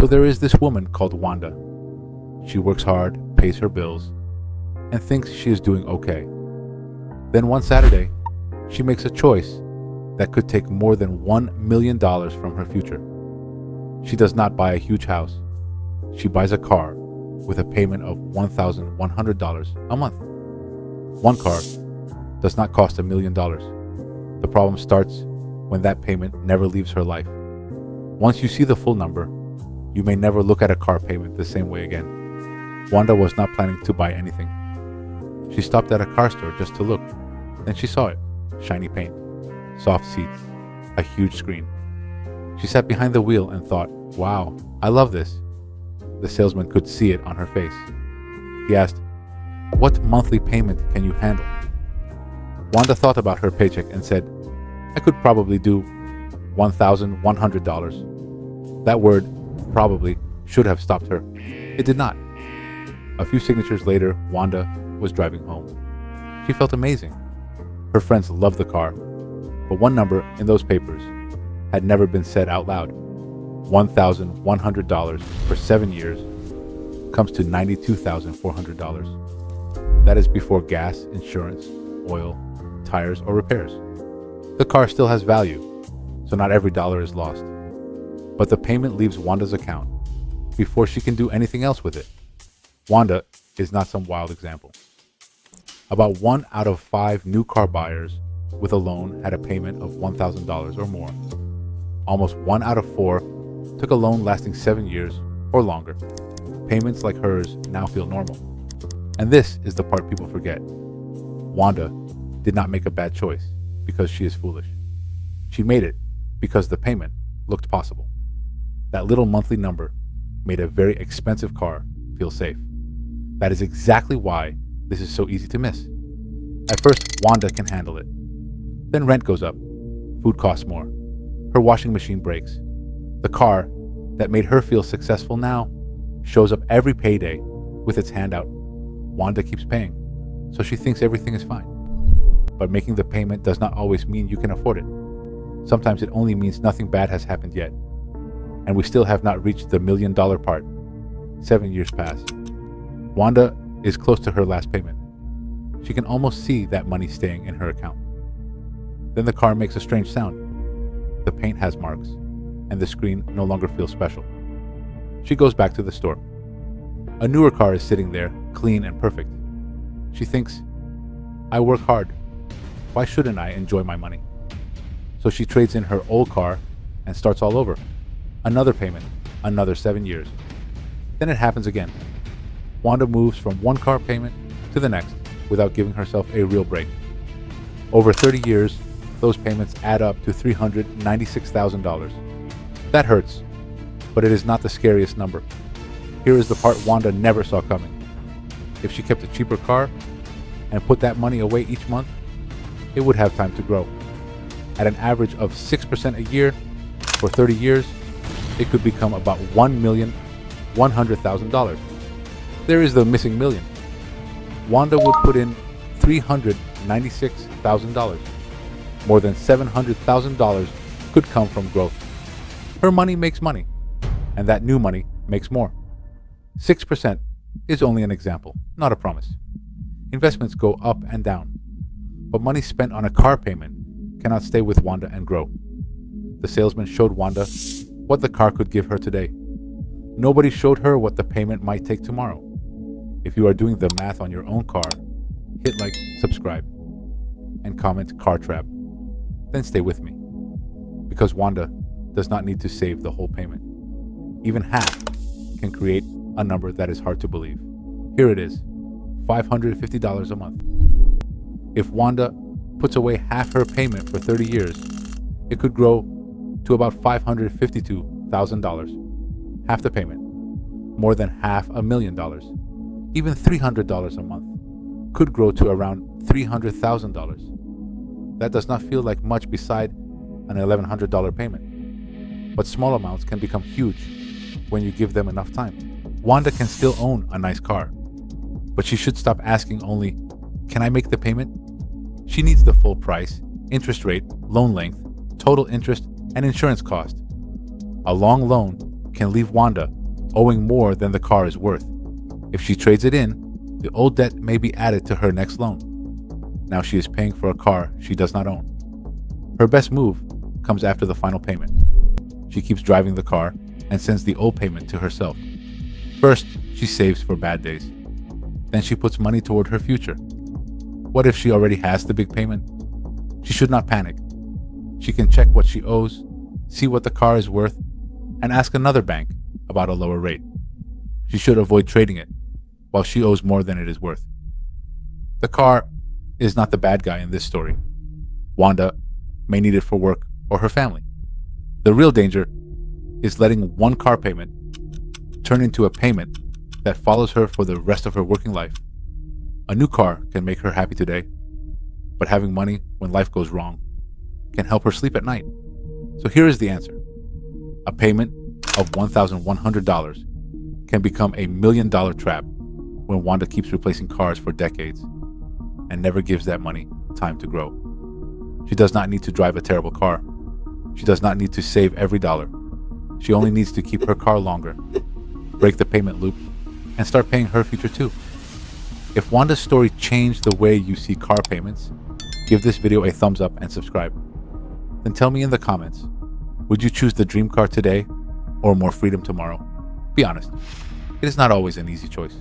So there is this woman called Wanda. She works hard, pays her bills, and thinks she is doing okay. Then one Saturday, she makes a choice that could take more than $1 million from her future. She does not buy a huge house. She buys a car with a payment of $1,100 a month. One car does not cost $1 million. The problem starts when that payment never leaves her life. Once you see the full number, you may never look at a car payment the same way again. Wanda was not planning to buy anything. She stopped at a car store just to look. Then she saw it. Shiny paint, soft seats, a huge screen. She sat behind the wheel and thought, wow, I love this. The salesman could see it on her face. He asked, what monthly payment can you handle? Wanda thought about her paycheck and said, I could probably do $1,100. That word probably should have stopped her. It did not. A few signatures later, Wanda was driving home. She felt amazing. Her friends loved the car, but one number in those papers had never been said out loud. $1,100 for 7 years comes to $92,400. That is before gas, insurance, oil, tires, or repairs. The car still has value, so not every dollar is lost. But the payment leaves Wanda's account before she can do anything else with it. Wanda is not some wild example. About 1 out of 5 new car buyers with a loan had a payment of $1,000 or more. Almost 1 out of 4 took a loan lasting 7 years or longer. Payments like hers now feel normal. And this is the part people forget. Wanda did not make a bad choice because she is foolish. She made it because the payment looked possible. That little monthly number made a very expensive car feel safe. That is exactly why this is so easy to miss. At first, Wanda can handle it. Then rent goes up. Food costs more. Her washing machine breaks. The car that made her feel successful now shows up every payday with its hand out. Wanda keeps paying, so she thinks everything is fine. But making the payment does not always mean you can afford it. Sometimes it only means nothing bad has happened yet. And we still have not reached the $1 million part. 7 years pass. Wanda is close to her last payment. She can almost see that money staying in her account. Then the car makes a strange sound. The paint has marks, and the screen no longer feels special. She goes back to the store. A newer car is sitting there, clean and perfect. She thinks, I work hard. Why shouldn't I enjoy my money? So she trades in her old car and starts all over. Another payment, another 7 years. Then it happens again. Wanda moves from one car payment to the next without giving herself a real break. Over 30 years, those payments add up to $396,000. That hurts, but it is not the scariest number. Here is the part Wanda never saw coming. If she kept a cheaper car and put that money away each month, it would have time to grow. At an average of 6% a year for 30 years, it could become about $1,100,000. There is the missing million. Wanda would put in $396,000. More than $700,000 could come from growth. Her money makes money, and that new money makes more. 6% is only an example, not a promise. Investments go up and down, but money spent on a car payment cannot stay with Wanda and grow. The salesman showed Wanda what the car could give her today. Nobody showed her what the payment might take tomorrow. If you are doing the math on your own car, hit like, subscribe, and comment car trap. Then stay with me, because Wanda does not need to save the whole payment. Even half can create a number that is hard to believe. Here it is, $550 a month. If Wanda puts away half her payment for 30 years, it could grow to about $552,000. Half the payment, more than $500,000. Even $300 a month could grow to around $300,000. That does not feel like much beside an $1,100 payment. But small amounts can become huge when you give them enough time. Wanda can still own a nice car, but she should stop asking only, can I make the payment? She needs the full price, interest rate, loan length, total interest, and insurance cost. A long loan can leave Wanda owing more than the car is worth. If she trades it in, the old debt may be added to her next loan. Now she is paying for a car she does not own. Her best move comes after the final payment. She keeps driving the car and sends the old payment to herself. First, she saves for bad days. Then she puts money toward her future. What if she already has the big payment? She should not panic. She can check what she owes, see what the car is worth, and ask another bank about a lower rate. She should avoid trading it while she owes more than it is worth. The car is not the bad guy in this story. Wanda may need it for work or her family. The real danger is letting one car payment turn into a payment that follows her for the rest of her working life. A new car can make her happy today, but having money when life goes wrong can help her sleep at night. So here is the answer. A payment of $1,100 can become a $1 million trap when Wanda keeps replacing cars for decades and never gives that money time to grow. She does not need to drive a terrible car. She does not need to save every dollar. She only needs to keep her car longer, break the payment loop, and start paying her future too. If Wanda's story changed the way you see car payments, give this video a thumbs up and subscribe. Then tell me in the comments, would you choose the dream car today or more freedom tomorrow? Be honest. It is not always an easy choice.